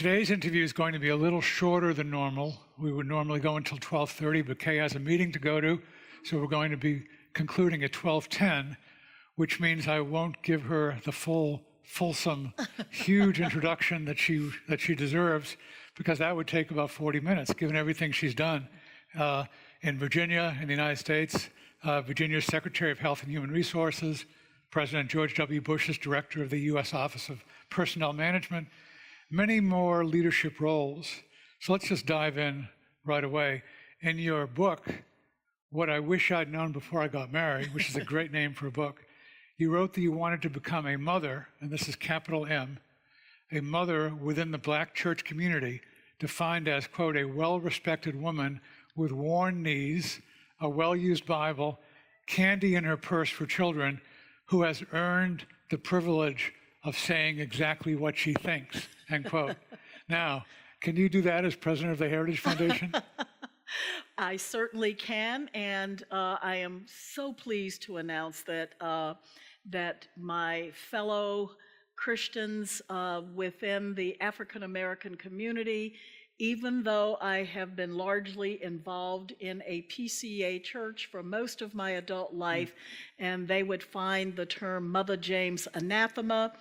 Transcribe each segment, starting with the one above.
today's interview is going to be a little shorter than normal. We would normally go until 12:30, but Kay has a meeting to go to, so we're going to be concluding at 12:10, which means I won't give her the fulsome, huge introduction that she deserves, because that would take about 40 minutes, given everything she's done in Virginia, in the United States. Virginia's Secretary of Health and Human Resources, President George W. Bush's Director of the U.S. Office of Personnel Management, many more leadership roles. So let's just dive in right away. In your book, What I Wish I'd Known Before I Got Married, which is a great name for a book, you wrote that you wanted to become a mother, and this is capital M, a mother within the Black church community, defined as, quote, a well-respected woman with worn knees, a well-used Bible, candy in her purse for children, who has earned the privilege of saying exactly what she thinks, end quote. Now, can you do that as president of the Heritage Foundation? I certainly can, and I am so pleased to announce that my fellow Christians within the African American community, even though I have been largely involved in a PCA church for most of my adult life, and they would find the term Mother James anathema,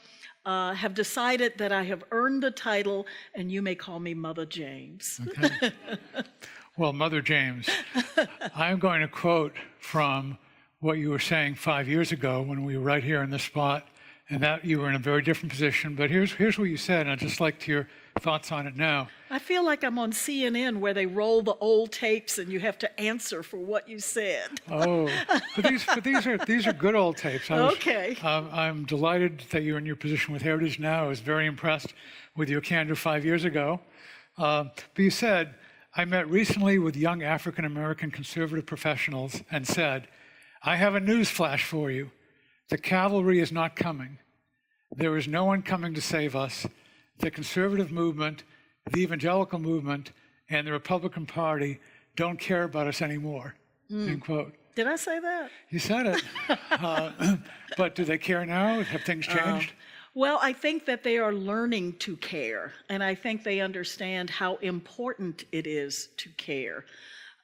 have decided that I have earned the title, and you may call me Mother James. Okay. Well, Mother James, I'm going to quote from what you were saying 5 years ago when we were right here in this spot, and that you were in a very different position. But here's what you said, and I'd just like to hear thoughts on it now. I feel like I'm on CNN where they roll the old tapes and you have to answer for what you said. Oh, but these are good old tapes. Okay. I'm delighted that you're in your position with Heritage now. I was very impressed with your candor 5 years ago. But you said, I met recently with young African American conservative professionals and said, I have a news flash for you. The cavalry is not coming. There is no one coming to save us. The conservative movement, the evangelical movement, and the Republican Party don't care about us anymore, end quote. Did I say that? You said it. But do they care now? Have things changed? Well, I think that they are learning to care, and I think they understand how important it is to care.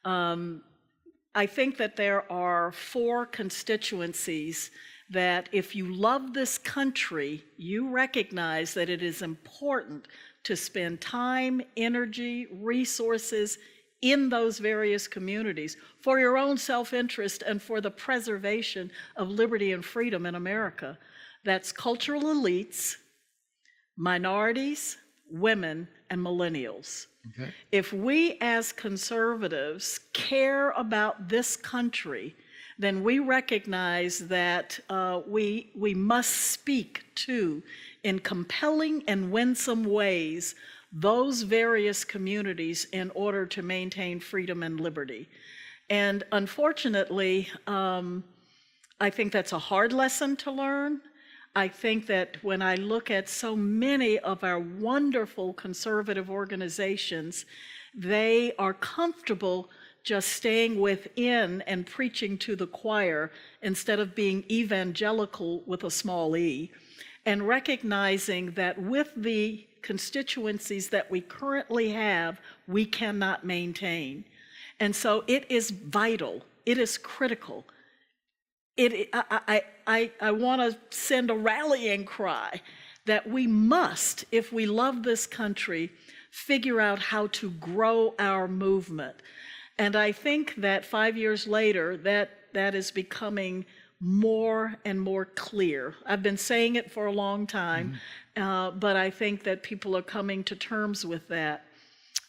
I think that there are 4 constituencies that if you love this country, you recognize that it is important to spend time, energy, resources in those various communities for your own self-interest and for the preservation of liberty and freedom in America. That's cultural elites, minorities, women, and millennials. Okay. If we as conservatives care about this country, then we recognize that we must speak to, in compelling and winsome ways, those various communities in order to maintain freedom and liberty. And unfortunately, I think that's a hard lesson to learn. I think that when I look at so many of our wonderful conservative organizations, they are comfortable just staying within and preaching to the choir instead of being evangelical with a small e, and recognizing that with the constituencies that we currently have, we cannot maintain. And so it is vital, it is critical. I want to send a rallying cry that we must, if we love this country, figure out how to grow our movement. And I think that 5 years later, that is becoming more and more clear. I've been saying it for a long time, but I think that people are coming to terms with that.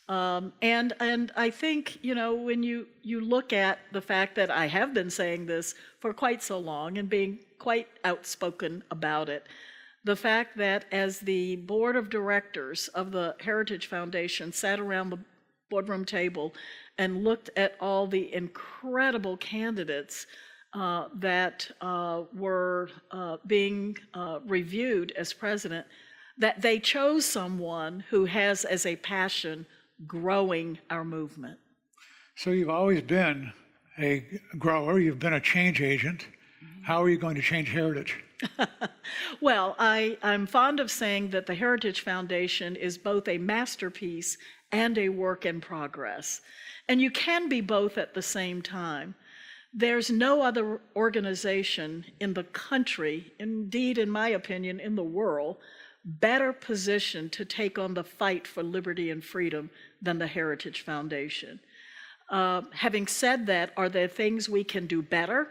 And I think, you know, when you look at the fact that I have been saying this for quite so long and being quite outspoken about it, the fact that as the board of directors of the Heritage Foundation sat around the boardroom table and looked at all the incredible candidates that were being reviewed as president, that they chose someone who has as a passion growing our movement. So you've always been a grower, you've been a change agent. How are you going to change Heritage? Well, I'm fond of saying that the Heritage Foundation is both a masterpiece and a work in progress. And you can be both at the same time. There's no other organization in the country, indeed, in my opinion, in the world, better positioned to take on the fight for liberty and freedom than the Heritage Foundation. Having said that, are there things we can do better?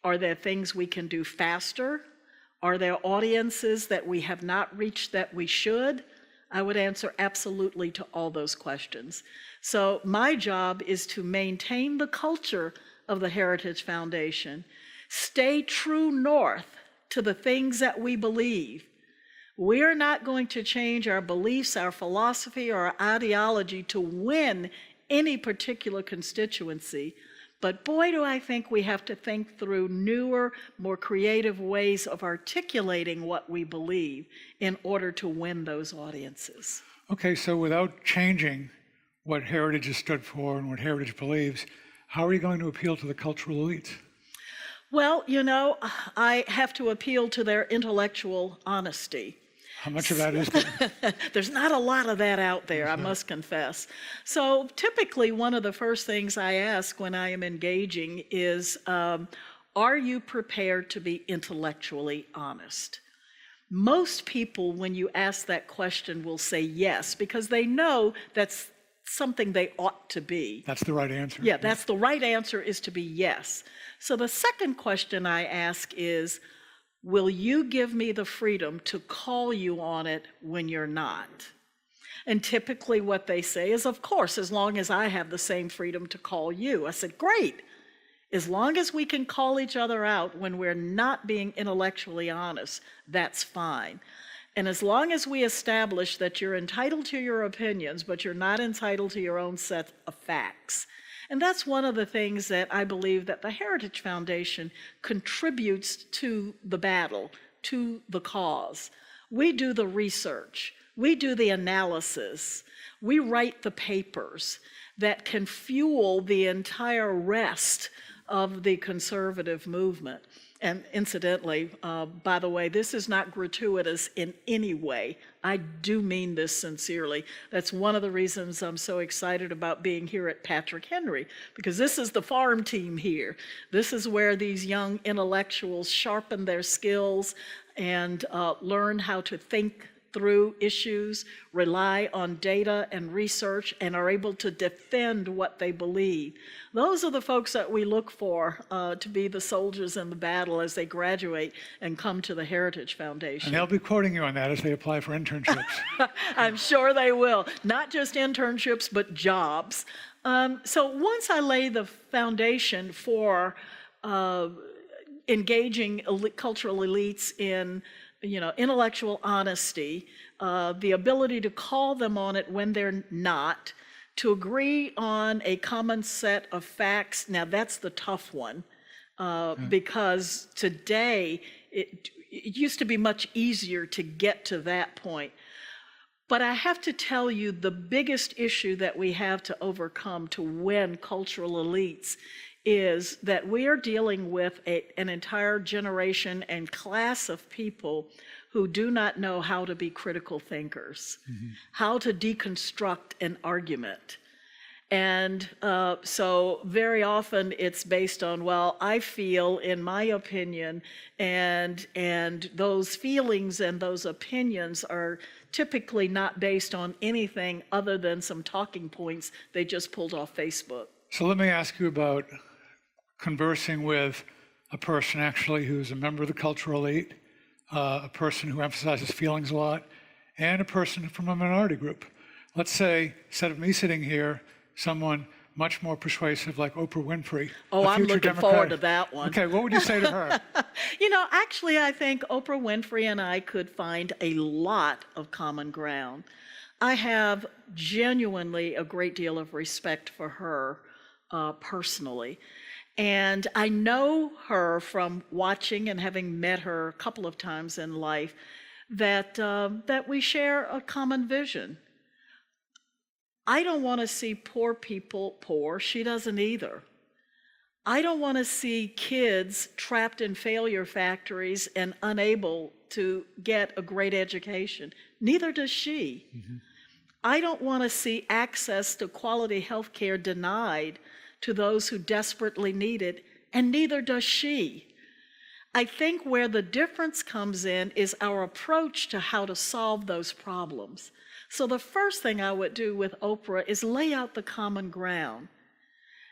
Are there things we can do faster? Are there audiences that we have not reached that we should? I would answer absolutely to all those questions. So my job is to maintain the culture of the Heritage Foundation, stay true north to the things that we believe. We are not going to change our beliefs, our philosophy, or our ideology to win any particular constituency. But boy, do I think we have to think through newer, more creative ways of articulating what we believe in order to win those audiences. Okay, so without changing what Heritage has stood for and what Heritage believes, how are you going to appeal to the cultural elites? Well, I have to appeal to their intellectual honesty. How much of that is there? There's not a lot of that out there, I must confess. So typically, one of the first things I ask when I am engaging is, are you prepared to be intellectually honest? Most people, when you ask that question, will say yes, because they know that's something they ought to be. That's the right answer. Yeah, that's the right answer, is to be yes. So the second question I ask is, will you give me the freedom to call you on it when you're not? And typically what they say is, of course, as long as I have the same freedom to call you. I said, great. As long as we can call each other out when we're not being intellectually honest, that's fine. And as long as we establish that you're entitled to your opinions, but you're not entitled to your own set of facts. And that's one of the things that I believe that the Heritage Foundation contributes to the battle, to the cause. We do the research, we do the analysis, we write the papers that can fuel the entire rest of the conservative movement. And incidentally, by the way, this is not gratuitous in any way. I do mean this sincerely. That's one of the reasons I'm so excited about being here at Patrick Henry, because this is the farm team here. This is where these young intellectuals sharpen their skills and learn how to think through issues, rely on data and research, and are able to defend what they believe. Those are the folks that we look for to be the soldiers in the battle as they graduate and come to the Heritage Foundation. And they'll be quoting you on that as they apply for internships. I'm sure they will. Not just internships, but jobs. So once I lay the foundation for engaging cultural elites in intellectual honesty, the ability to call them on it when they're not, to agree on a common set of facts. Now that's the tough one, because today it used to be much easier to get to that point. But I have to tell you, the biggest issue that we have to overcome to win cultural elites is that we are dealing with an entire generation and class of people who do not know how to be critical thinkers, how to deconstruct an argument. And so very often it's based on, well, I feel, in my opinion, and those feelings and those opinions are typically not based on anything other than some talking points they just pulled off Facebook. So let me ask you about conversing with a person actually who's a member of the cultural elite, a person who emphasizes feelings a lot, and a person from a minority group. Let's say, instead of me sitting here, someone much more persuasive like Oprah Winfrey. Oh, I'm looking forward to that one. Okay, what would you say to her? Actually, I think Oprah Winfrey and I could find a lot of common ground. I have genuinely a great deal of respect for her personally. And I know her from watching and having met her a couple of times in life, that we share a common vision. I don't want to see poor people poor. She doesn't either. I don't want to see kids trapped in failure factories and unable to get a great education. Neither does she. I don't want to see access to quality health care denied to those who desperately need it, and neither does she. I think where the difference comes in is our approach to how to solve those problems. So the first thing I would do with Oprah is lay out the common ground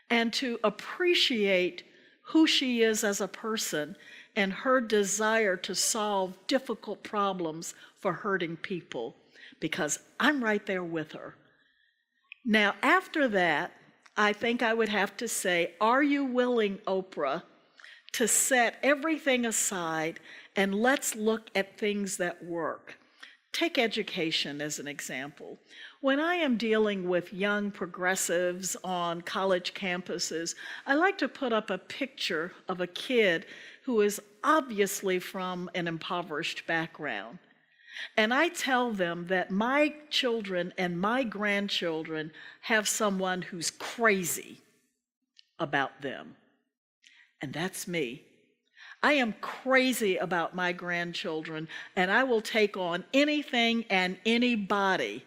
and to appreciate who she is as a person and her desire to solve difficult problems for hurting people, because I'm right there with her. Now, after that, I think I would have to say, are you willing, Oprah, to set everything aside and let's look at things that work? Take education as an example. When I am dealing with young progressives on college campuses, I like to put up a picture of a kid who is obviously from an impoverished background. And I tell them that my children and my grandchildren have someone who's crazy about them. And that's me. I am crazy about my grandchildren, and I will take on anything and anybody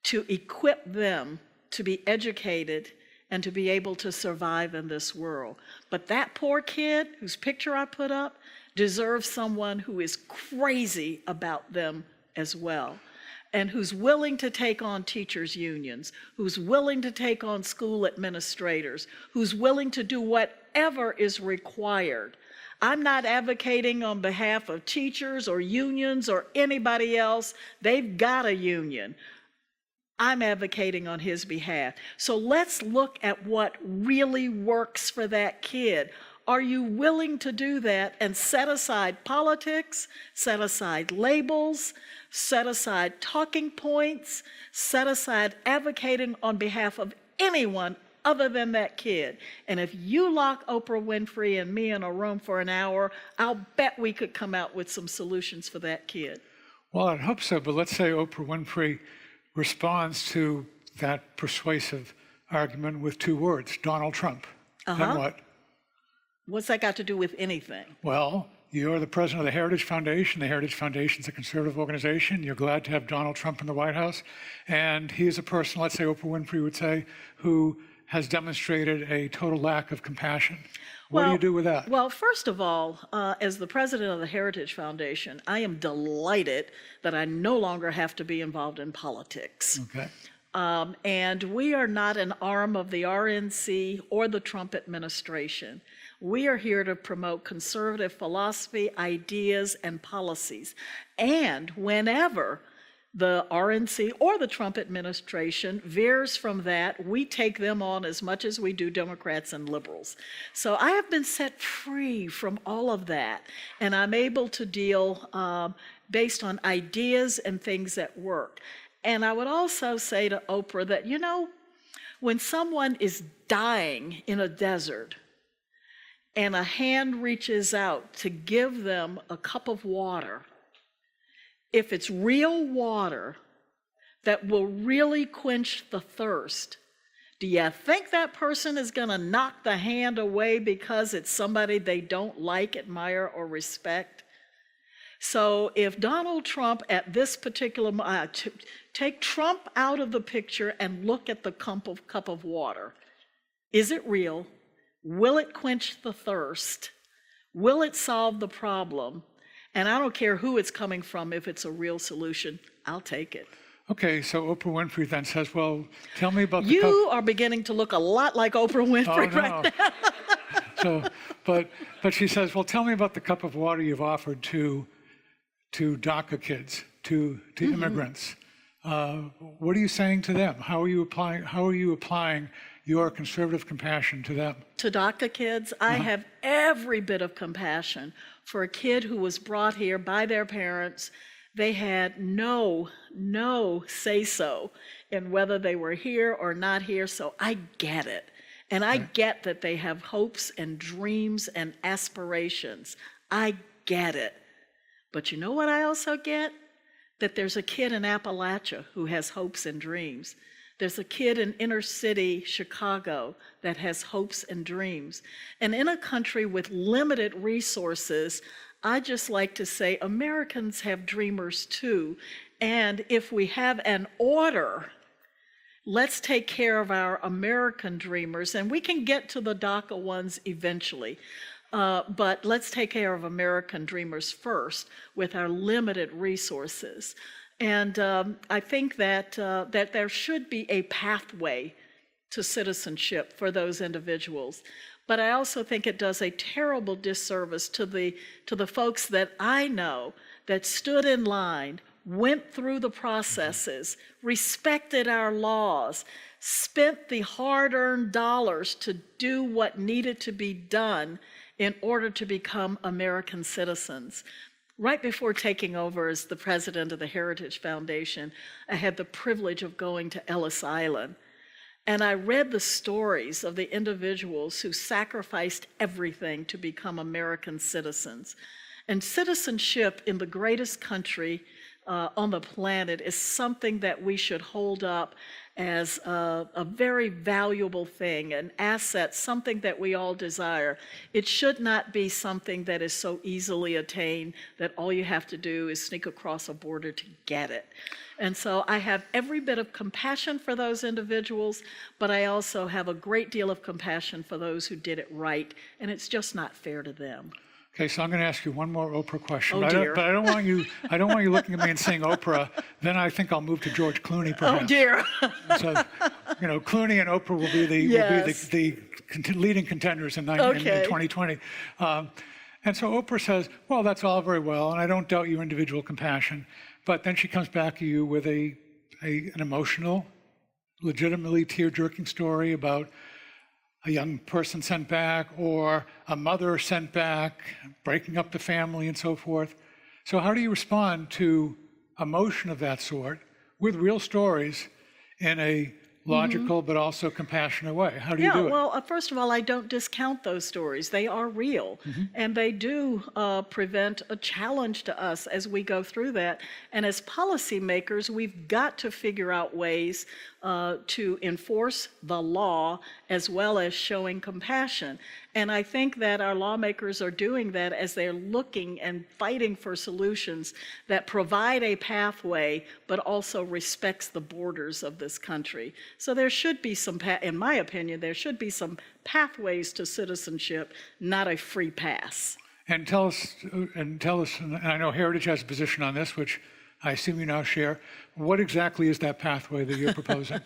to equip them to be educated and to be able to survive in this world. But that poor kid whose picture I put up deserves someone who is crazy about them as well, and who's willing to take on teachers' unions, who's willing to take on school administrators, who's willing to do whatever is required. I'm not advocating on behalf of teachers or unions or anybody else. They've got a union. I'm advocating on his behalf. So let's look at what really works for that kid. Are you willing to do that and set aside politics, set aside labels, set aside talking points, set aside advocating on behalf of anyone other than that kid? And if you lock Oprah Winfrey and me in a room for an hour, I'll bet we could come out with some solutions for that kid. Well, I'd hope so, but let's say Oprah Winfrey responds to that persuasive argument with two words, Donald Trump. Then what? What's that got to do with anything? Well, you're the president of the Heritage Foundation. The Heritage Foundation is a conservative organization. You're glad to have Donald Trump in the White House. And he is a person, let's say Oprah Winfrey would say, who has demonstrated a total lack of compassion. What do you do with that? Well, first of all, as the president of the Heritage Foundation, I am delighted that I no longer have to be involved in politics. Okay. And we are not an arm of the RNC or the Trump administration. We are here to promote conservative philosophy, ideas, and policies. And whenever the RNC or the Trump administration veers from that, we take them on as much as we do Democrats and liberals. So I have been set free from all of that, and I'm able to deal based on ideas and things that work. And I would also say to Oprah that, you know, when someone is dying in a desert and a hand reaches out to give them a cup of water, if it's real water that will really quench the thirst, do you think that person is going to knock the hand away because it's somebody they don't like, admire, or respect? So if Donald Trump at this particular take Trump out of the picture and look at the cup of water. Is it real? Will it quench the thirst? Will it solve the problem? And I don't care who it's coming from, if it's a real solution, I'll take it. Okay, so Oprah Winfrey then says, well, tell me about the You are beginning to look a lot like Oprah Winfrey right now. So, but she says, well, tell me about the cup of water you've offered to DACA kids, to immigrants. What are you saying to them? How are you applying your conservative compassion to them? To DACA kids, I have every bit of compassion for a kid who was brought here by their parents. They had no say-so in whether they were here or not here, so I get it. And I get that they have hopes and dreams and aspirations. I get it. But you know what I also get? That there's a kid in Appalachia who has hopes and dreams. There's a kid in inner city Chicago that has hopes and dreams. And in a country with limited resources, I just like to say Americans have dreamers too. And if we have an order, let's take care of our American dreamers, and we can get to the DACA ones eventually. But let's take care of American dreamers first with our limited resources. And I think that there should be a pathway to citizenship for those individuals. But I also think it does a terrible disservice to the folks that I know that stood in line, went through the processes, respected our laws, spent the hard-earned dollars to do what needed to be done in order to become American citizens. Right before taking over as the president of the Heritage Foundation, I had the privilege of going to Ellis Island. And I read the stories of the individuals who sacrificed everything to become American citizens. And citizenship in the greatest country on the planet is something that we should hold up as a very valuable thing, an asset, something that we all desire. It should not be something that is so easily attained that all you have to do is sneak across a border to get it. And so I have every bit of compassion for those individuals, but I also have a great deal of compassion for those who did it right, and it's just not fair to them. Okay, so I'm going to ask you one more Oprah question. Oh, dear. But I don't want you looking at me and saying Oprah. Then I think I'll move to George Clooney, perhaps. Oh dear. So, Clooney and Oprah will be the leading contenders in 2020. And so Oprah says, well, that's all very well, and I don't doubt your individual compassion. But then she comes back to you with an emotional, legitimately tear-jerking story about a young person sent back or a mother sent back, breaking up the family and so forth. So how do you respond to emotion of that sort with real stories in a logical but also compassionate way? How do you do it? Well, first of all, I don't discount those stories. They are real, and they do present a challenge to us as we go through that. And as policymakers, we've got to figure out ways to enforce the law as well as showing compassion. And I think that our lawmakers are doing that as they're looking and fighting for solutions that provide a pathway, but also respects the borders of this country. So there should be some, in my opinion, there should be some pathways to citizenship, not a free pass. And tell us, and I know Heritage has a position on this, which I assume you now share. What exactly is that pathway that you're proposing?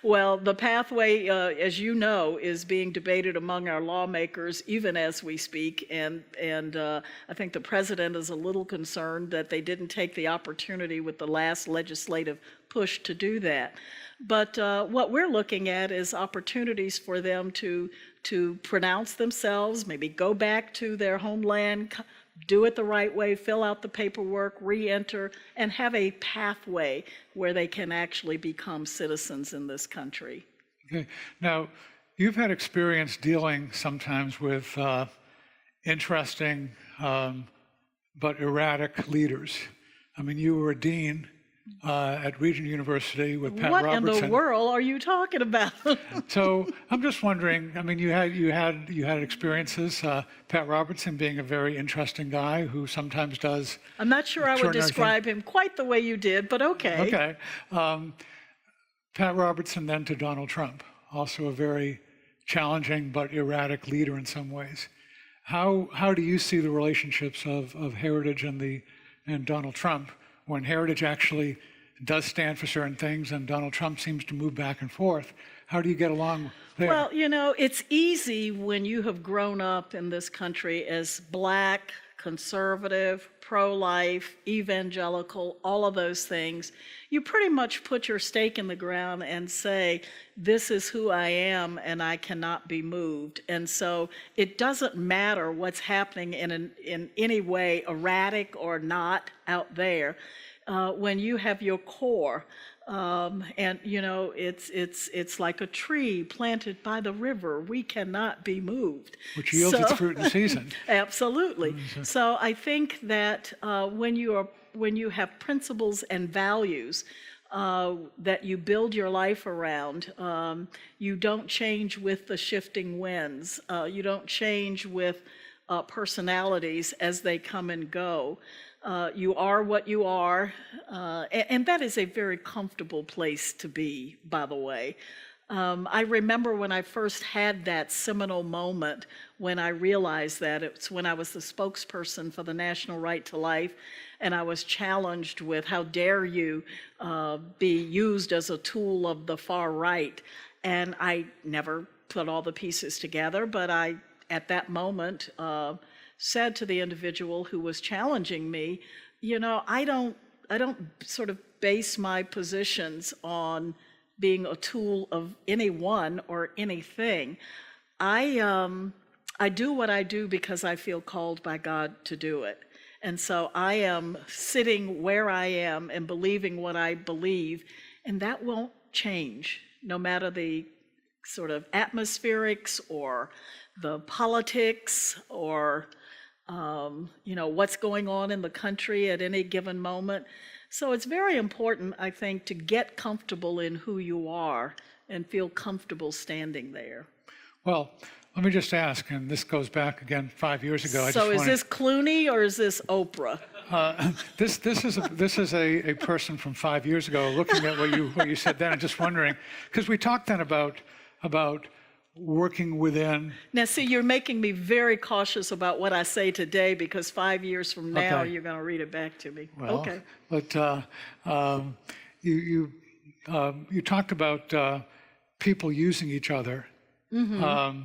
Well, the pathway, as you know, is being debated among our lawmakers even as we speak, and I think the president is a little concerned that they didn't take the opportunity with the last legislative push to do that. But what we're looking at is opportunities for them to pronounce themselves, maybe go back to their homeland, do it the right way, fill out the paperwork, re-enter, and have a pathway where they can actually become citizens in this country. Okay. Now, you've had experience dealing sometimes with interesting but erratic leaders. I mean, you were a dean at Regent University with Pat Robertson. What in the world are you talking about? So I'm just wondering. I mean, you had experiences. Pat Robertson being a very interesting guy who sometimes does. I'm not sure I would describe him quite the way you did, but okay. Okay. Pat Robertson then to Donald Trump, also a very challenging but erratic leader in some ways. How do you see the relationships of Heritage and Donald Trump, when Heritage actually does stand for certain things and Donald Trump seems to move back and forth? How do you get along there? Well, it's easy when you have grown up in this country as Black, conservative, pro-life, evangelical, all of those things. You pretty much put your stake in the ground and say, this is who I am and I cannot be moved. And so it doesn't matter what's happening in any way, erratic or not out there, when you have your core. And it's like a tree planted by the river. We cannot be moved. Which yields its fruit in season. Absolutely. So I think that when you have principles and values, that you build your life around. You don't change with the shifting winds. You don't change with personalities as they come and go. You are what you are, and that is a very comfortable place to be, by the way. I remember when I first had that seminal moment when I realized that. It's when I was the spokesperson for the National Right to Life, and I was challenged with, how dare you be used as a tool of the far right? And I never put all the pieces together, but I, at that moment, said to the individual who was challenging me, you know, I don't sort of base my positions on being a tool of anyone or anything. I do what I do because I feel called by God to do it. And so I am sitting where I am and believing what I believe, and that won't change, no matter the sort of atmospherics or the politics or you know, what's going on in the country at any given moment. So it's very important, I think, to get comfortable in who you are and feel comfortable standing there. Well, let me just ask, and this goes back again 5 years ago. So is this Clooney or is this Oprah? This is a person from 5 years ago, looking at what you said then, and just wondering, because we talked then about working within. Now, see, you're making me very cautious about what I say today, because 5 years from now, Okay. You're going to read it back to me. Well, Okay. But you talked about people using each other. Mm-hmm.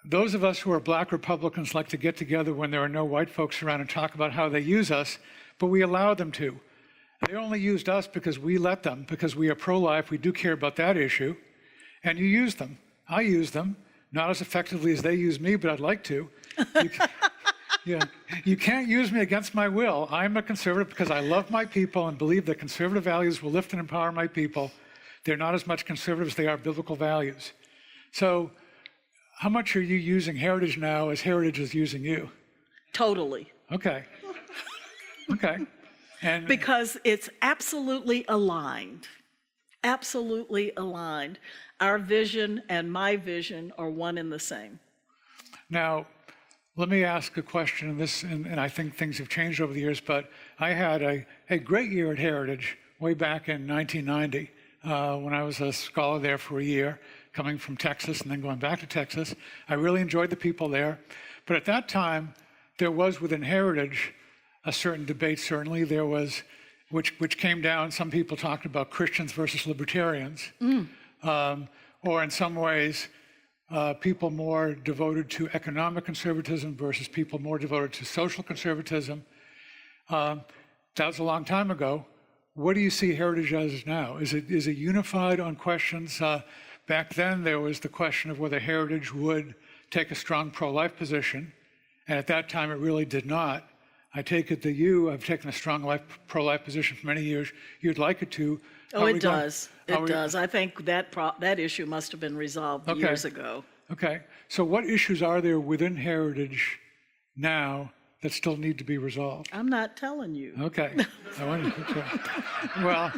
Those of us who are Black Republicans like to get together when there are no white folks around and talk about how they use us, but we allow them to. They only used us because we let them, because we are pro-life, we do care about that issue, and you use them. I use them, not as effectively as they use me, but I'd like to. You can't use me against my will. I'm a conservative because I love my people and believe that conservative values will lift and empower my people. They're not as much conservative as they are biblical values. So how much are you using Heritage now as Heritage is using you? Totally. Okay. Okay. And Because it's absolutely aligned. Absolutely aligned. Our vision and my vision are one and the same. now, let me ask a question, and I think things have changed over the years, but I had a great year at Heritage way back in 1990 when I was a scholar there for a year, coming from Texas and then going back to Texas. I really enjoyed the people there. But at that time, there was within Heritage a certain debate, certainly. There was, which came down, some people talked about Christians versus libertarians, or in some ways, people more devoted to economic conservatism versus people more devoted to social conservatism. That was a long time ago. What do you see Heritage as now? Is it unified on questions? Back then, there was the question of whether Heritage would take a strong pro-life position, and at that time, it really did not. I take it that you have taken a strong pro-life position for many years. You'd like it to. Oh, it does. It does. I think that issue must have been resolved years ago. Okay. So what issues are there within Heritage now that still need to be resolved? I'm not telling you. Okay. Well,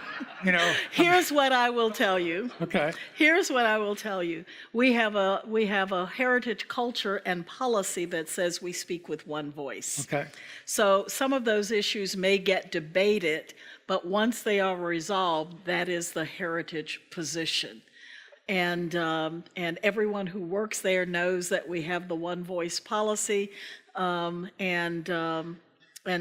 you know. Here's what I will tell you. Okay. Here's what I will tell you. We have a heritage culture and policy that says we speak with one voice. Okay. So some of those issues may get debated, but once they are resolved, that is the heritage position. And everyone who works there knows that we have the one voice policy. And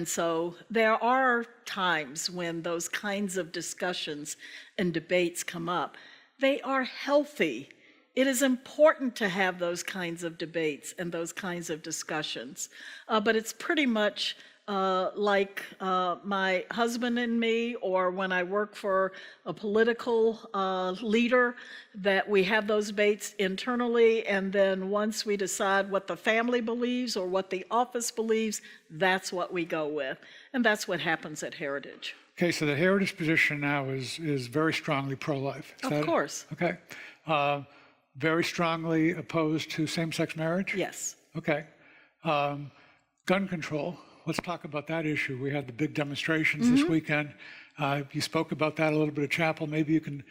so there are times when those kinds of discussions and debates come up. They are healthy. It is important to have those kinds of debates and those kinds of discussions. But it's pretty much like my husband and me, or when I work for a political leader, that we have those debates internally, and then once we decide what the family believes or what the office believes, that's what we go with. And that's what happens at Heritage. Okay, so the Heritage position now is very strongly pro-life. Of course. Okay. Very strongly opposed to same-sex marriage? Yes. Okay. Gun control. Let's talk about that issue. We had the big demonstrations this weekend. You spoke about that a little bit at Chapel. Maybe you can,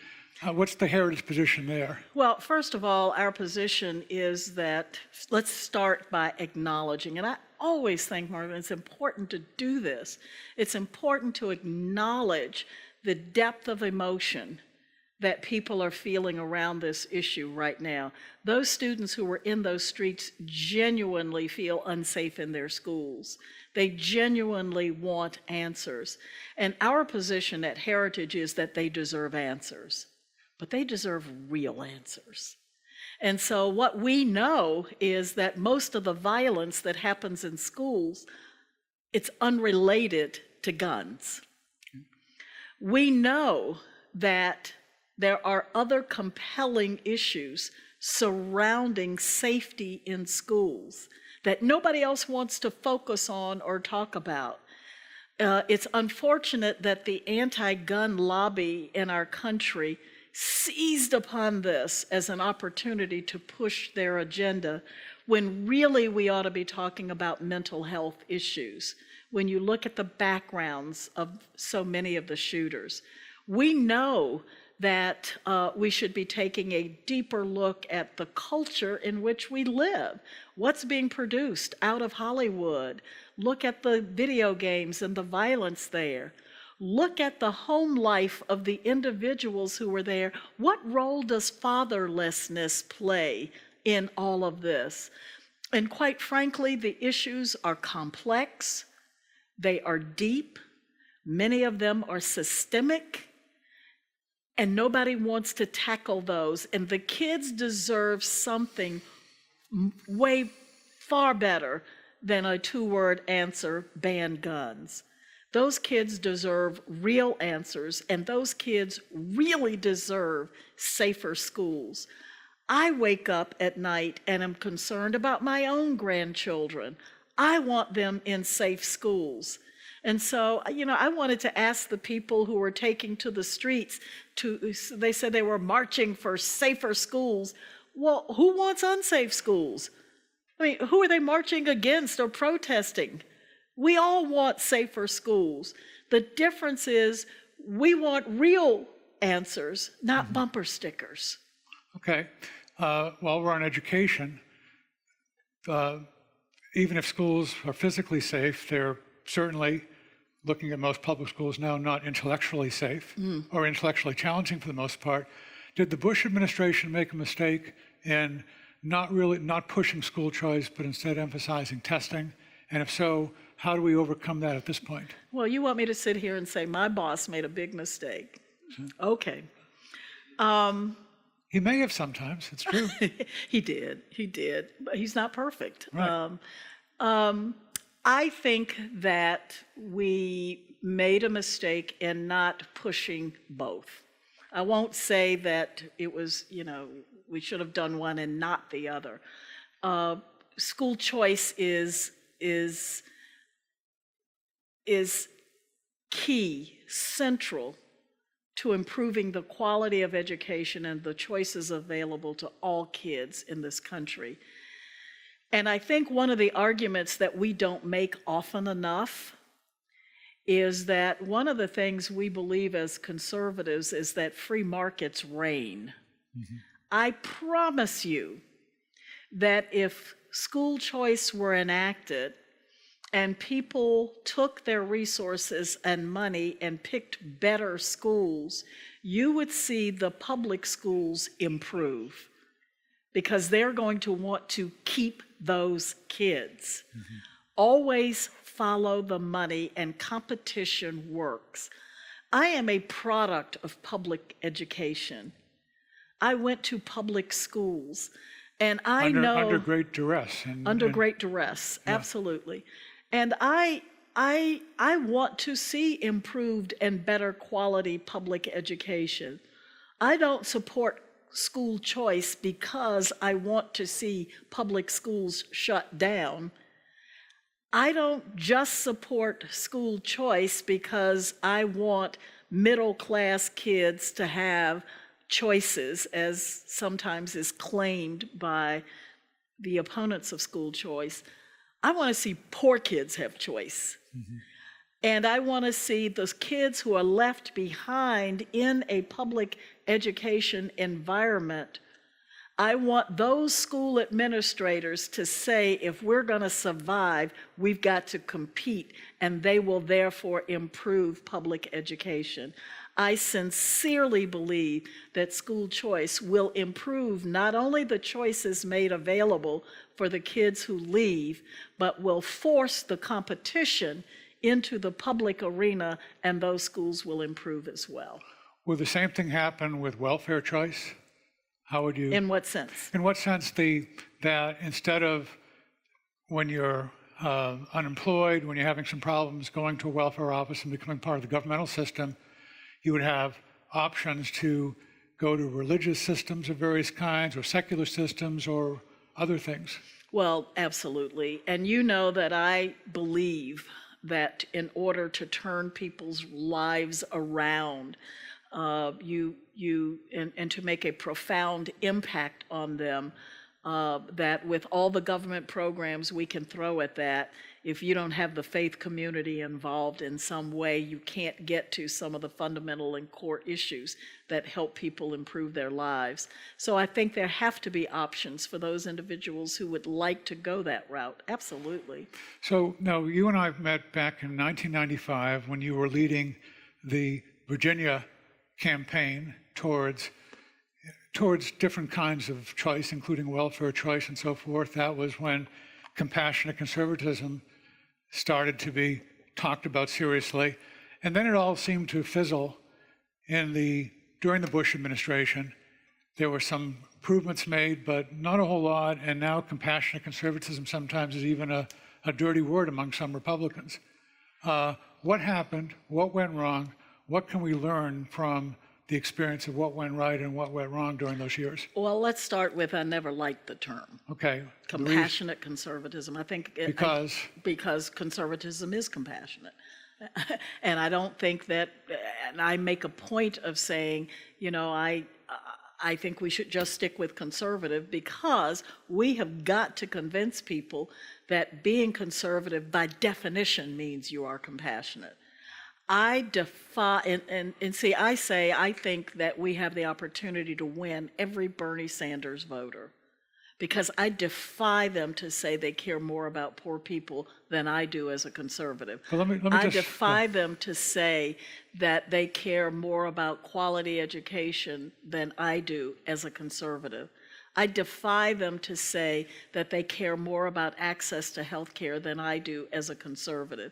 what's the Heritage position there? Well, first of all, our position is that, let's start by acknowledging, and I always think, Marvin, it's important to do this. It's important to acknowledge the depth of emotion that people are feeling around this issue right now. Those students who were in those streets genuinely feel unsafe in their schools. They genuinely want answers. And our position at Heritage is that they deserve answers, but they deserve real answers. And so what we know is that most of the violence that happens in schools, it's unrelated to guns. We know that there are other compelling issues surrounding safety in schools that nobody else wants to focus on or talk about. It's unfortunate that the anti-gun lobby in our country seized upon this as an opportunity to push their agenda, when really we ought to be talking about mental health issues. When you look at the backgrounds of so many of the shooters, we know that we should be taking a deeper look at the culture in which we live. What's being produced out of Hollywood? Look at the video games and the violence there. Look at the home life of the individuals who were there. What role does fatherlessness play in all of this? And quite frankly, the issues are complex. They are deep. Many of them are systemic. And nobody wants to tackle those. And the kids deserve something way far better than a two-word answer, ban guns. Those kids deserve real answers, and those kids really deserve safer schools. I wake up at night and am concerned about my own grandchildren. I want them in safe schools. And so, I wanted to ask the people who were taking to the streets, they said they were marching for safer schools. Well, who wants unsafe schools? I mean, who are they marching against or protesting? We all want safer schools. The difference is we want real answers, not bumper stickers. Okay. While we're on education, even if schools are physically safe, they're certainly, looking at most public schools now, not intellectually safe or intellectually challenging for the most part. Did the Bush administration make a mistake in not pushing school choice, but instead emphasizing testing? And if so, how do we overcome that at this point? Well, you want me to sit here and say my boss made a big mistake. Okay. He may have sometimes, it's true. He did, but he's not perfect. Right. I think that we made a mistake in not pushing both. I won't say that it was, we should have done one and not the other. School choice is key, central to improving the quality of education and the choices available to all kids in this country. And I think one of the arguments that we don't make often enough is that one of the things we believe as conservatives is that free markets reign. I promise you that if school choice were enacted and people took their resources and money and picked better schools, you would see the public schools improve, because they're going to want to keep those kids. Always follow the money, and competition works. I am a product of public education. I went to public schools, and I know— Under great duress. Under great duress, yeah. Absolutely. And I want to see improved and better quality public education. I don't support school choice because I want to see public schools shut down. I don't just support school choice because I want middle-class kids to have choices, as sometimes is claimed by the opponents of school choice. I want to see poor kids have choice. And I want to see those kids who are left behind in a public education environment. I want those school administrators to say, if we're going to survive, we've got to compete, and they will therefore improve public education. I sincerely believe that school choice will improve not only the choices made available for the kids who leave, but will force the competition into the public arena, and those schools will improve as well. Will the same thing happen with welfare choice? How would you? In what sense? In what sense that instead of when you're unemployed, when you're having some problems, going to a welfare office and becoming part of the governmental system, you would have options to go to religious systems of various kinds or secular systems or other things? Well, absolutely. And you know that I believe that in order to turn people's lives around, and to make a profound impact on them, that with all the government programs we can throw at that, if you don't have the faith community involved in some way, you can't get to some of the fundamental and core issues that help people improve their lives. So I think there have to be options for those individuals who would like to go that route. Absolutely. So now you and I met back in 1995 when you were leading the Virginia campaign towards different kinds of choice, including welfare choice and so forth. That was when compassionate conservatism started to be talked about seriously. And then it all seemed to fizzle during the Bush administration. There were some improvements made, but not a whole lot. And now compassionate conservatism sometimes is even a dirty word among some Republicans. What happened? What went wrong? What can we learn from the experience of what went right and what went wrong during those years? Well, let's start with I never liked the term. Okay. Compassionate conservatism. I think because conservatism is compassionate. And I don't think that, and I make a point of saying, I think we should just stick with conservative, because we have got to convince people that being conservative by definition means you are compassionate. I defy, I think that we have the opportunity to win every Bernie Sanders voter, because I defy them to say they care more about poor people than I do as a conservative. Well, I defy them to say that they care more about quality education than I do as a conservative. I defy them to say that they care more about access to health care than I do as a conservative.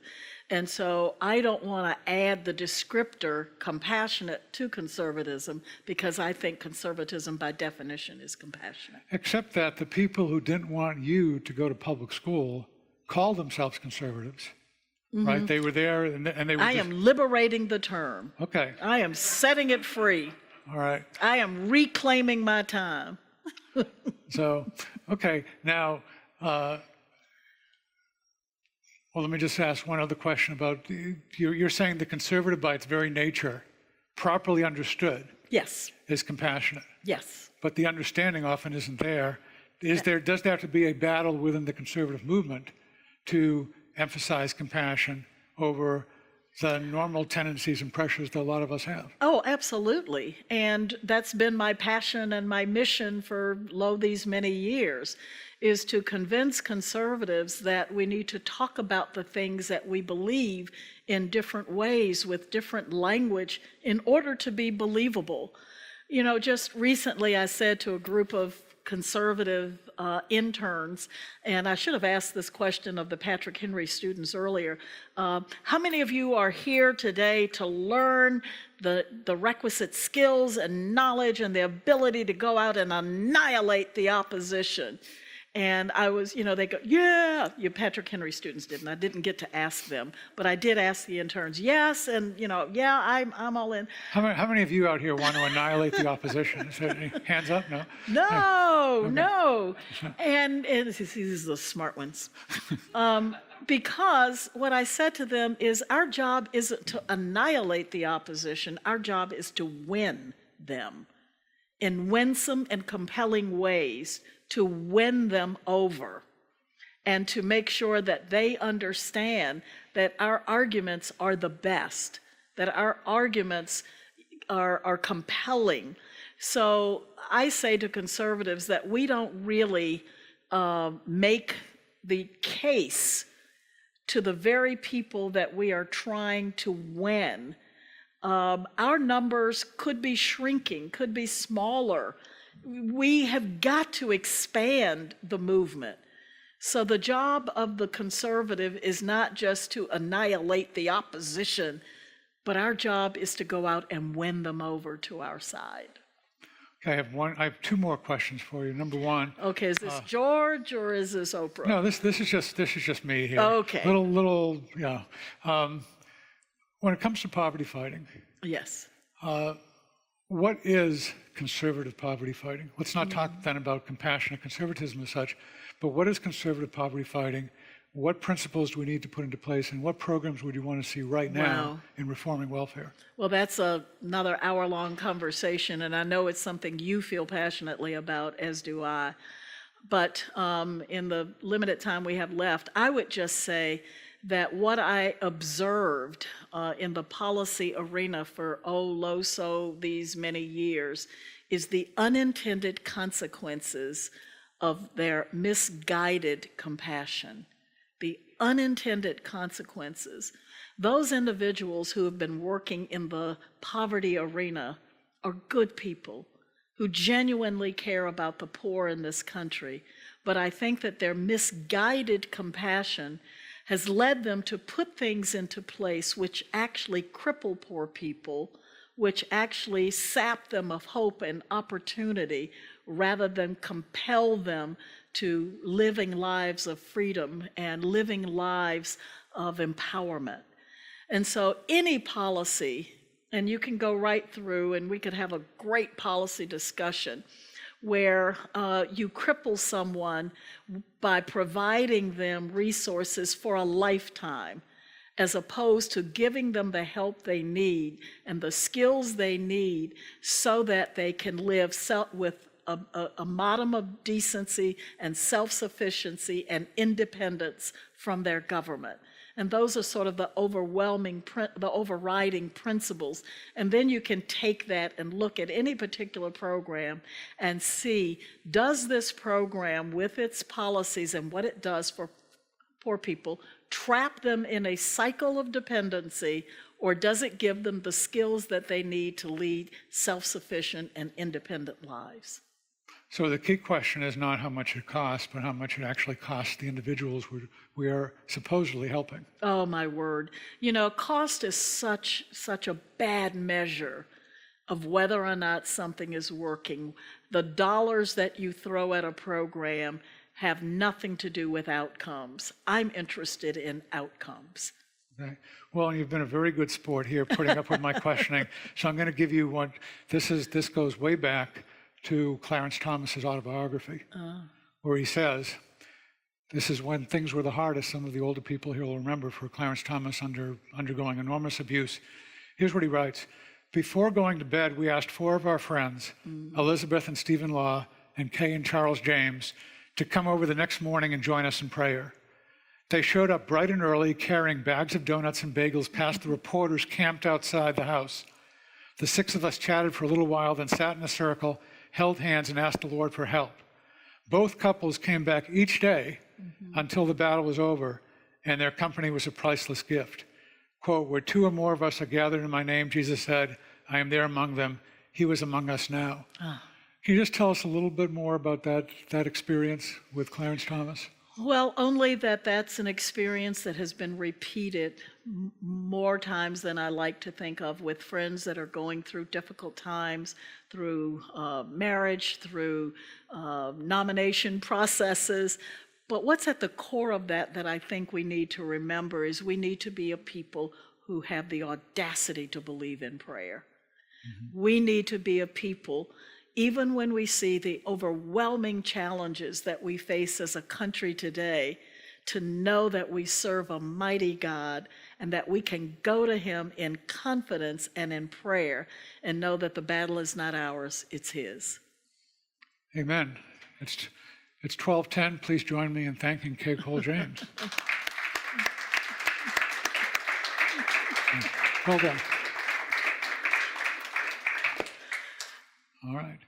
And so I don't want to add the descriptor compassionate to conservatism, because I think conservatism by definition is compassionate. Except that the people who didn't want you to go to public school called themselves conservatives, right? They were there and they were I am liberating the term. Okay. I am setting it free. All right. I am reclaiming my time. So, okay, now, well, let me just ask one other question about, you're saying the conservative by its very nature, properly understood, Yes. is compassionate. Yes. But the understanding often isn't there. Does there have to be a battle within the conservative movement to emphasize compassion over the normal tendencies and pressures that a lot of us have? Oh, absolutely. And that's been my passion and my mission for these many years, is to convince conservatives that we need to talk about the things that we believe in different ways with different language in order to be believable. Just recently I said to a group of conservative interns, and I should have asked this question of the Patrick Henry students earlier, how many of you are here today to learn the requisite skills and knowledge and the ability to go out and annihilate the opposition? And I was, they go, yeah, you Patrick Henry students didn't. I didn't get to ask them, but I did ask the interns, yes, and yeah, I'm all in. How many of you out here want to annihilate the opposition? Is there any hands up? No? No. And these are the smart ones. Because what I said to them is, our job isn't to annihilate the opposition, our job is to win them in winsome and compelling ways, to win them over. and to make sure that they understand that our arguments are the best, that our arguments are compelling. So I say to conservatives that we don't really make the case to the very people that we are trying to win. Our numbers could be shrinking, could be smaller. We have got to expand the movement. So the job of the conservative is not just to annihilate the opposition, but our job is to go out and win them over to our side. Okay, I have two more questions for you. Number one. Okay, is this George or is this Oprah? No, this is just me here. Okay. Yeah. When it comes to poverty fighting, Yes. what is conservative poverty fighting? Let's not talk then about compassionate conservatism as such, but what is conservative poverty fighting? What principles do we need to put into place, and what programs would you want to see right now in reforming welfare? Well, that's another hour-long conversation, and I know it's something you feel passionately about, as do I. But in the limited time we have left, I would just say that what I observed in the policy arena for these many years is the unintended consequences of their misguided compassion. The unintended consequences. Those individuals who have been working in the poverty arena are good people who genuinely care about the poor in this country. But I think that their misguided compassion has led them to put things into place which actually cripple poor people, which actually sap them of hope and opportunity rather than compel them to living lives of freedom and living lives of empowerment. And so any policy, and you can go right through and we could have a great policy discussion where you cripple someone by providing them resources for a lifetime, as opposed to giving them the help they need and the skills they need so that they can live with a modicum of decency and self-sufficiency and independence from their government. And those are sort of the overriding principles. And then you can take that and look at any particular program and see, does this program with its policies and what it does for poor people trap them in a cycle of dependency, or does it give them the skills that they need to lead self-sufficient and independent lives? So the key question is not how much it costs, but how much it actually costs the individuals we are supposedly helping. Oh, my word. You know, cost is such a bad measure of whether or not something is working. The dollars that you throw at a program have nothing to do with outcomes. I'm interested in outcomes. Okay. Well, you've been a very good sport here putting up with my questioning. So I'm going to give you one. This goes way back to Clarence Thomas's autobiography, where he says, this is when things were the hardest. Some of the older people here will remember, for Clarence Thomas undergoing enormous abuse. Here's what he writes. Before going to bed, we asked 4 of our friends, Elizabeth and Stephen Law, and Kay and Charles James, to come over the next morning and join us in prayer. They showed up bright and early, carrying bags of donuts and bagels past the reporters camped outside the house. The 6 of us chatted for a little while, then sat in a circle, held hands, and asked the Lord for help. Both couples came back each day until the battle was over, and their company was a priceless gift. Quote, where 2 or more of us are gathered in my name, Jesus said, I am there among them. He was among us now. Can you just tell us a little bit more about that experience with Clarence Thomas? Well, only that's an experience that has been repeated more times than I like to think of, with friends that are going through difficult times, through marriage, through nomination processes. But what's at the core of that I think we need to remember is we need to be a people who have the audacity to believe in prayer. We need to be a people, even when we see the overwhelming challenges that we face as a country today, to know that we serve a mighty God and that we can go to him in confidence and in prayer and know that the battle is not ours, it's his. Amen. It's 12:10. Please join me in thanking Kay Cole James. Well done. All right.